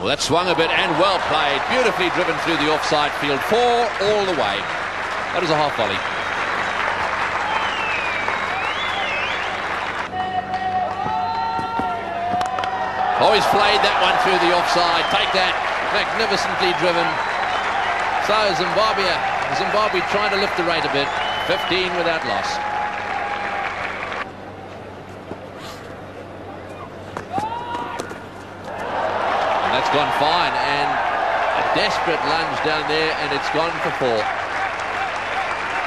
Well, that swung a bit and well played. Beautifully driven through the offside field. 4 all the way. That was a half volley. Oh, he's flayed that one through the offside. Take that. Magnificently driven. So Zimbabwe trying to lift the rate a bit. 15 without loss. And that's gone fine. And a desperate lunge down there, and it's gone for 4.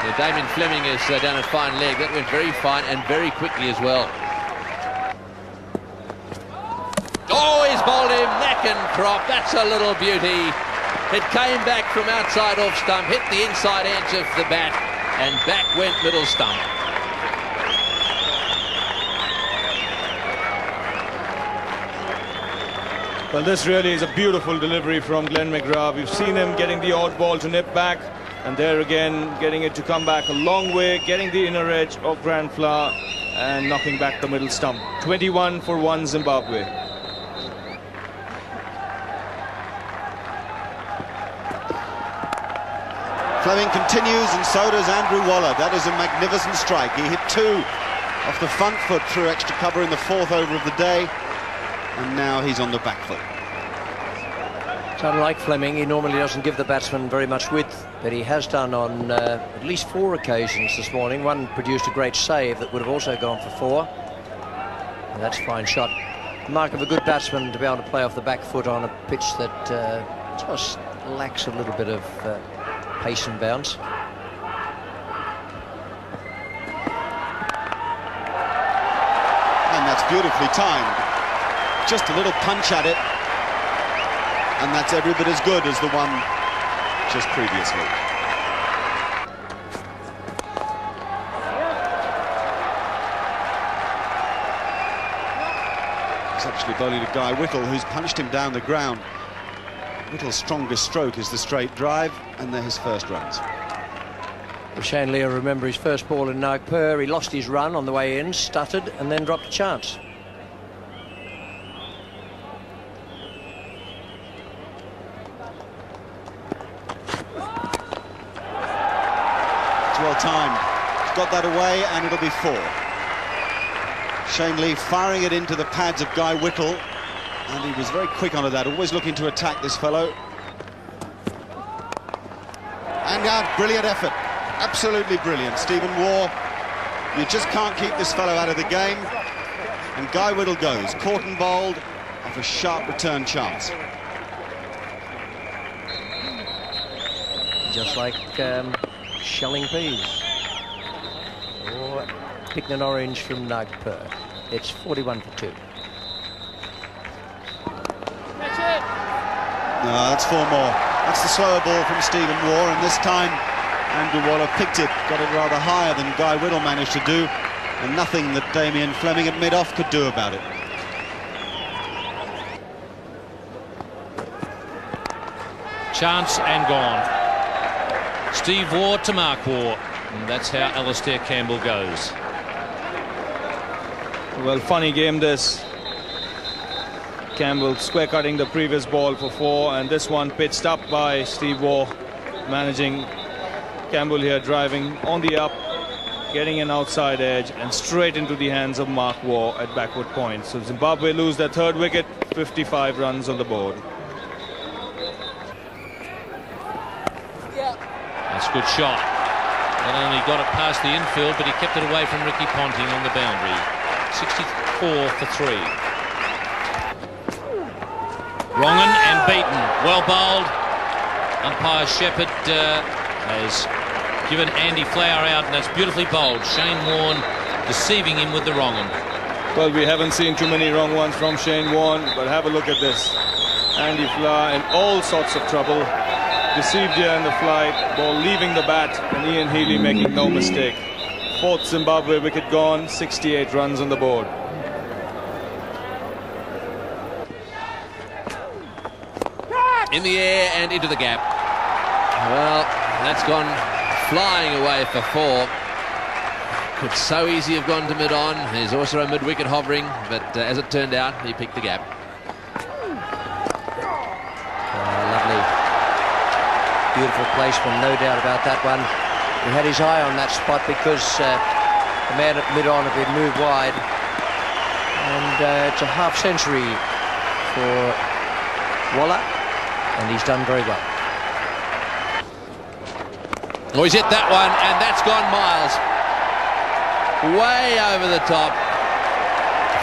Yeah, Damien Fleming has done a fine leg. That went very fine and very quickly as well. Oh, he's bowled him neck and crop. That's a little beauty. It came back from outside off stump, hit the inside edge of the bat, and back went middle stump. Well, this really is a beautiful delivery from Glenn McGrath. We've seen him getting the odd ball to nip back, and there again getting it to come back a long way, getting the inner edge of Grand Flower and knocking back the middle stump. 21 for 1 Zimbabwe. Fleming continues, and so does Andrew Waller. That is a magnificent strike. He hit 2 off the front foot through extra cover in the 4th over of the day, and now he's on the back foot. So unlike Fleming, he normally doesn't give the batsman very much width, but he has done on at least 4 occasions this morning. One produced a great save that would have also gone for 4. And that's a fine shot. The mark of a good batsman to be able to play off the back foot on a pitch that just lacks a little bit of pace and bounce. And that's beautifully timed. Just a little punch at it, and that's every bit as good as the one just previously. He's actually bowling to Guy Whittle, who's punched him down the ground. Whittle's strongest stroke is the straight drive, and they're his first runs. Shane Lea, remember his first ball in Nagpur, he lost his run on the way in, stuttered, and then dropped a chance. It's well timed. He's got that away, and it'll be 4. Shane Lea firing it into the pads of Guy Whittle. And he was very quick onto that, always looking to attack this fellow. And brilliant effort, absolutely brilliant. Stephen Waugh, you just can't keep this fellow out of the game. And Guy Whittle goes, caught and bowled, off a sharp return chance. Just like shelling peas or picking an orange from Nagpur. It's 41 for 2. No, that's 4 more. That's the slower ball from Stephen Waugh, and this time Andrew Waller picked it, got it rather higher than Guy Whittle managed to do, and nothing that Damien Fleming at mid-off could do about it. Chance and gone. Steve Waugh to Mark Waugh, and that's how Alastair Campbell goes. Well, funny game this. Campbell square cutting the previous ball for 4, and this one pitched up by Steve Waugh, managing Campbell here driving on the up, getting an outside edge and straight into the hands of Mark Waugh at backward point. So Zimbabwe lose their 3rd wicket, 55 runs on the board. That's a good shot. Not only got it past the infield, but he kept it away from Ricky Ponting on the boundary. 64 for 3. Wrongen and beaten. Well bowled. Umpire Shepherd has given Andy Flower out, and that's beautifully bowled. Shane Warne deceiving him with the Wrongen. Well, we haven't seen too many wrong ones from Shane Warne, but have a look at this. Andy Flower in all sorts of trouble. Deceived here in the flight. Ball leaving the bat, and Ian Healy making no mistake. 4th Zimbabwe wicket gone, 68 runs on the board. In the air and into the gap. Well, that's gone flying away for 4. Could so easily have gone to mid-on. There's also a mid-wicket hovering, but as it turned out, he picked the gap. Beautiful placement, no doubt about that one. He had his eye on that spot because the man at mid-on had been moved wide. And it's a half century for Waller, and he's done very well. Oh, he's hit that one, and that's gone miles. Way over the top.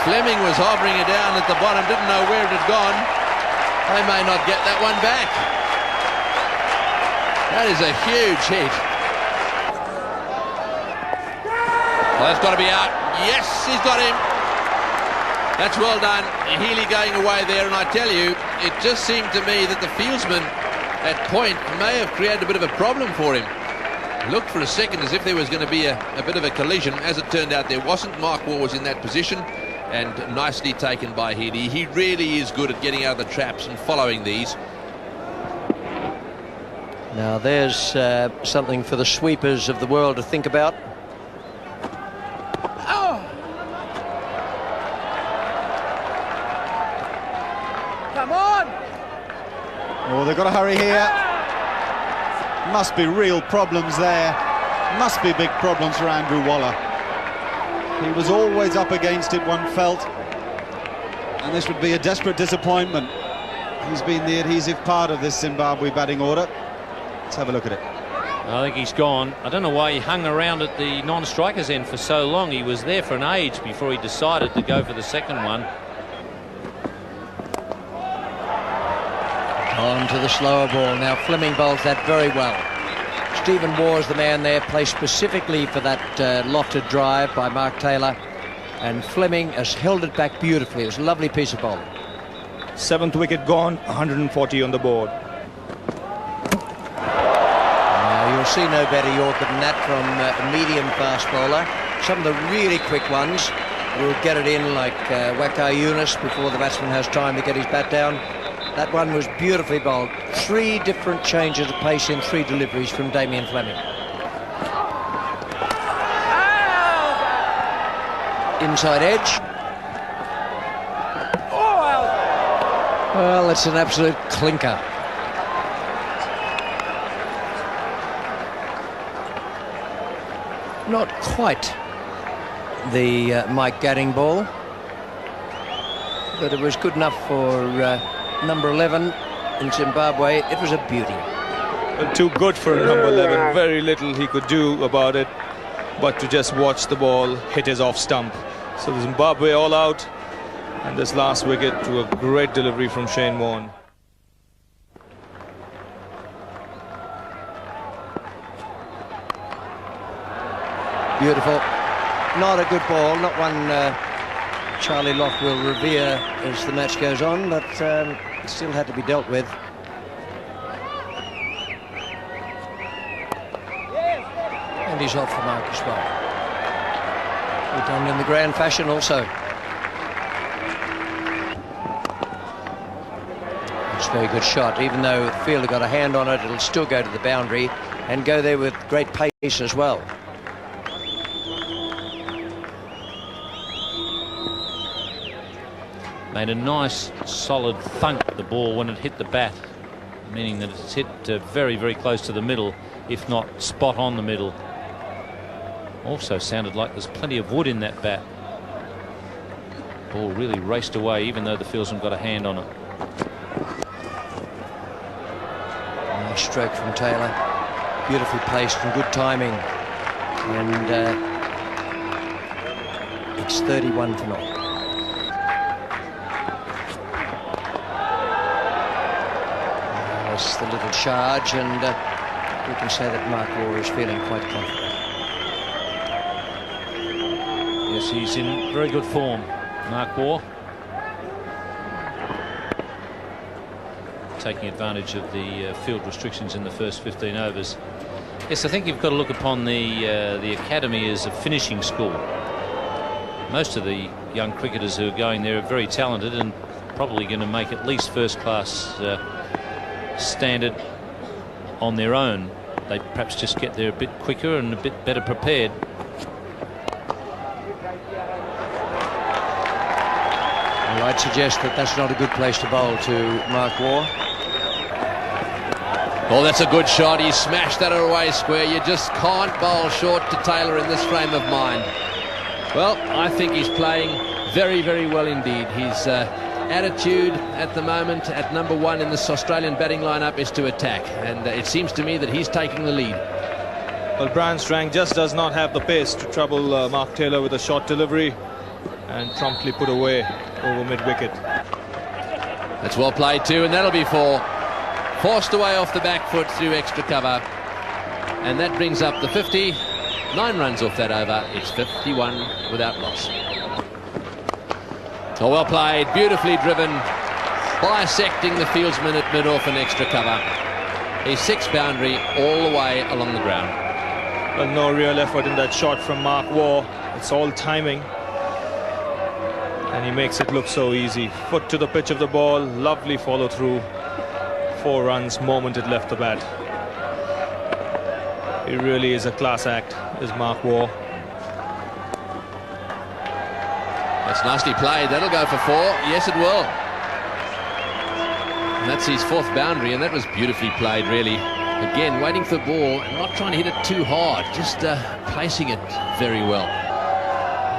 Fleming was hovering it down at the bottom, didn't know where it had gone. They may not get that one back. That is a huge hit. Well, that's got to be out. Yes, he's got him. That's well done. Healy going away there, and I tell you, it just seemed to me that the fieldsman at point may have created a bit of a problem for him. Looked for a second as if there was going to be a bit of a collision. As it turned out, there wasn't. Mark Waugh was in that position, and nicely taken by Healy. He really is good at getting out of the traps and following these. Now there's something for the sweepers of the world to think about. Oh! Come on! Oh, they've got to hurry here. Must be real problems there. Must be big problems for Andrew Waller. He was always up against it, one felt. And this would be a desperate disappointment. He's been the adhesive part of this Zimbabwe batting order. Let's have a look at it. I think he's gone. I don't know why he hung around at the non-strikers end for so long. He was there for an age before he decided to go for the second one. On to the slower ball. Now Fleming bowls that very well. Stephen Waugh's the man there, placed specifically for that lofted drive by Mark Taylor. And Fleming has held it back beautifully. It was a lovely piece of bowling. 7th wicket gone, 140 on the board. You'll see no better Yorker than that from a medium fast bowler. Some of the really quick ones will get it in like Wakar Yunus before the batsman has time to get his bat down. That one was beautifully bowled. 3 different changes of pace in 3 deliveries from Damien Fleming. Inside edge. Well, it's an absolute clinker. Not quite the Mike Gadding ball, but it was good enough for number 11 in Zimbabwe. It was a beauty. Well, too good for number 11. Very little he could do about it, but to just watch the ball hit his off stump. So the Zimbabwe all out, and this last wicket to a great delivery from Shane Warne. Beautiful. Not a good ball, not one Charlie Lock will revere as the match goes on, but it still had to be dealt with. And he's off the mark as well. Well done in the grand fashion also. It's a very good shot. Even though the fielder got a hand on it, it'll still go to the boundary and go there with great pace as well. Made a nice solid thunk at the ball when it hit the bat, meaning that it's hit very, very close to the middle, if not spot on the middle. Also sounded like there's plenty of wood in that bat. Ball really raced away, even though the fieldsman got a hand on it. Nice stroke from Taylor. Beautifully placed and good timing. And it's 31 for naught. The little charge, and we can say that Mark Waugh is feeling quite confident. Yes, he's in very good form, Mark Waugh. Taking advantage of the field restrictions in the first 15 overs. Yes, I think you've got to look upon the academy as a finishing school. Most of the young cricketers who are going there are very talented and probably going to make at least first-class standard on their own. They perhaps just get there a bit quicker and a bit better prepared. Well, I'd suggest that that's not a good place to bowl to Mark Waugh. Oh, that's a good shot. He smashed that away square. You just can't bowl short to Taylor in this frame of mind. Well, I think he's playing very, very well indeed. His attitude at the moment at number 1 in this Australian batting lineup is to attack, and it seems to me that he's taking the lead. Well, Brian Strang just does not have the pace to trouble Mark Taylor with a short delivery, and promptly put away over mid-wicket. That's well played too, and that'll be 4. Forced away off the back foot through extra cover, and that brings up the 50. 9 runs off that over. It's 51 without loss. Oh, well played, beautifully driven, bisecting the fieldsman at mid-off and extra cover. His 6th boundary all the way along the ground. Well, no real effort in that shot from Mark Waugh. It's all timing, and he makes it look so easy. Foot to the pitch of the ball, lovely follow through. 4 runs moment it left the bat. He really is a class act, is Mark Waugh. That's nicely played. That'll go for 4. Yes, it will. And that's his 4th boundary, and that was beautifully played, really. Again, waiting for the ball and not trying to hit it too hard, just placing it very well.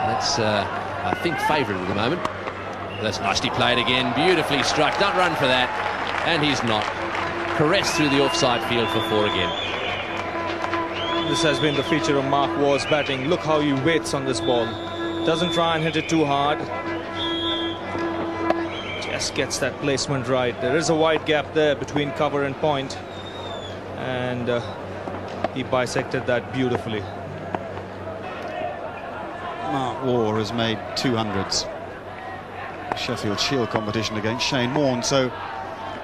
That's, I think, favourite at the moment. That's nicely played again. Beautifully struck. Don't run for that. And he's not. Caressed through the offside field for 4 again. This has been the feature of Mark Waugh's batting. Look how he waits on this ball. Doesn't try and hit it too hard. Just gets that placement right. There is a wide gap there between cover and point, and he bisected that beautifully. Mark Waugh has made 200s. Sheffield Shield competition against Shane Warne, so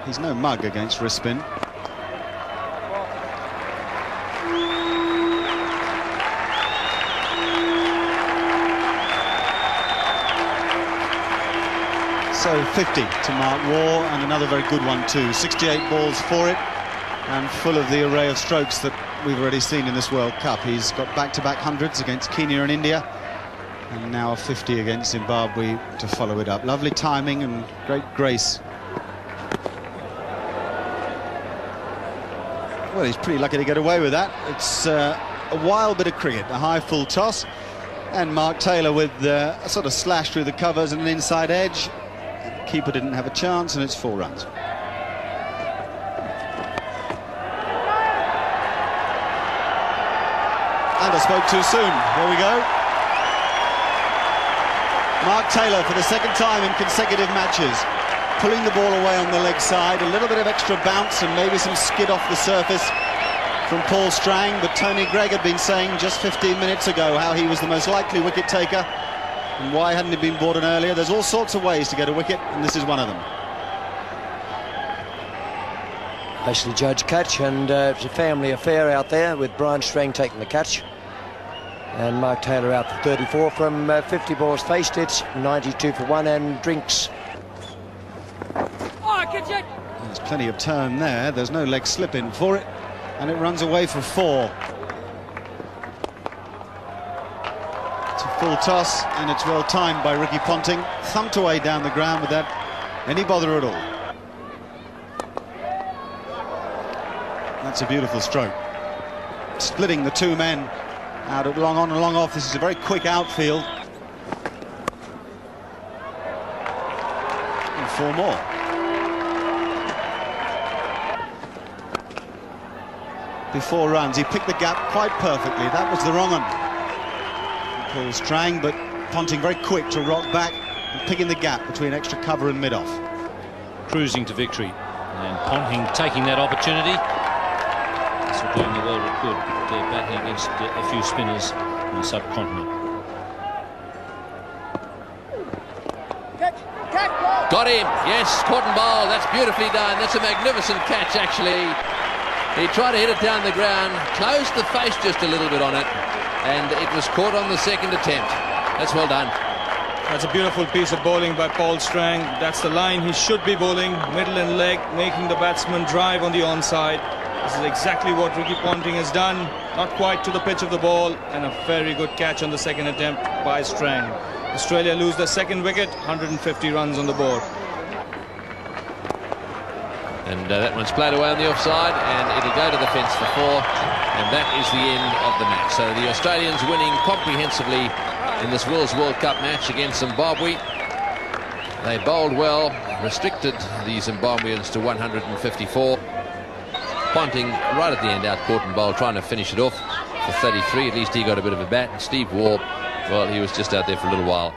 he's no mug against wrist spin. So 50 to Mark Waugh, and another very good one too. 68 balls for it, and full of the array of strokes that we've already seen in this World Cup. He's got back-to-back hundreds against Kenya and India, and now a 50 against Zimbabwe to follow it up. Lovely timing and great grace. Well, he's pretty lucky to get away with that. It's a wild bit of cricket, a high full toss, and Mark Taylor with a sort of slash through the covers and an inside edge. The keeper didn't have a chance, and it's 4 runs. And I spoke too soon. There we go. Mark Taylor for the 2nd time in consecutive matches, pulling the ball away on the leg side. A little bit of extra bounce and maybe some skid off the surface from Paul Strang, but Tony Greig had been saying just 15 minutes ago how he was the most likely wicket taker, and why hadn't he been brought in earlier? There's all sorts of ways to get a wicket, and this is one of them. Nicely judged catch, and it's a family affair out there with Brian Strang taking the catch. And Mark Taylor out for 34 from 50 balls faced. It's 92 for 1 and drinks. There's plenty of turn there. There's no leg slip in for it, and it runs away for 4. It's a full toss, and it's well timed by Ricky Ponting. Thumped away down the ground without any bother at all. That's a beautiful stroke. Splitting the 2 men out at long on and long off. This is a very quick outfield. And 4 more. Before runs, he picked the gap quite perfectly. That was the wrong one. Paul Strang, but Ponting very quick to rock back and picking the gap between extra cover and mid-off. Cruising to victory, and Ponting taking that opportunity. So doing the world of good, batting against a few spinners in the subcontinent. Got him, yes, caught and bowled. That's beautifully done. That's a magnificent catch, actually. He tried to hit it down the ground, closed the face just a little bit on it, and it was caught on the 2nd attempt. That's well done. That's a beautiful piece of bowling by Paul Strang. That's the line he should be bowling, middle and leg, making the batsman drive on the onside. This is exactly what Ricky Ponting has done. Not quite to the pitch of the ball, and a very good catch on the 2nd attempt by Strang. Australia lose their 2nd wicket, 150 runs on the board. And that one's played away on the offside, and it'll go to the fence for 4, and that is the end of the match. So the Australians winning comprehensively in this World Cup match against Zimbabwe. They bowled well, restricted the Zimbabweans to 154. Ponting right at the end out, caught and bowled, trying to finish it off for 33. At least he got a bit of a bat. And Steve Waugh, well, he was just out there for a little while.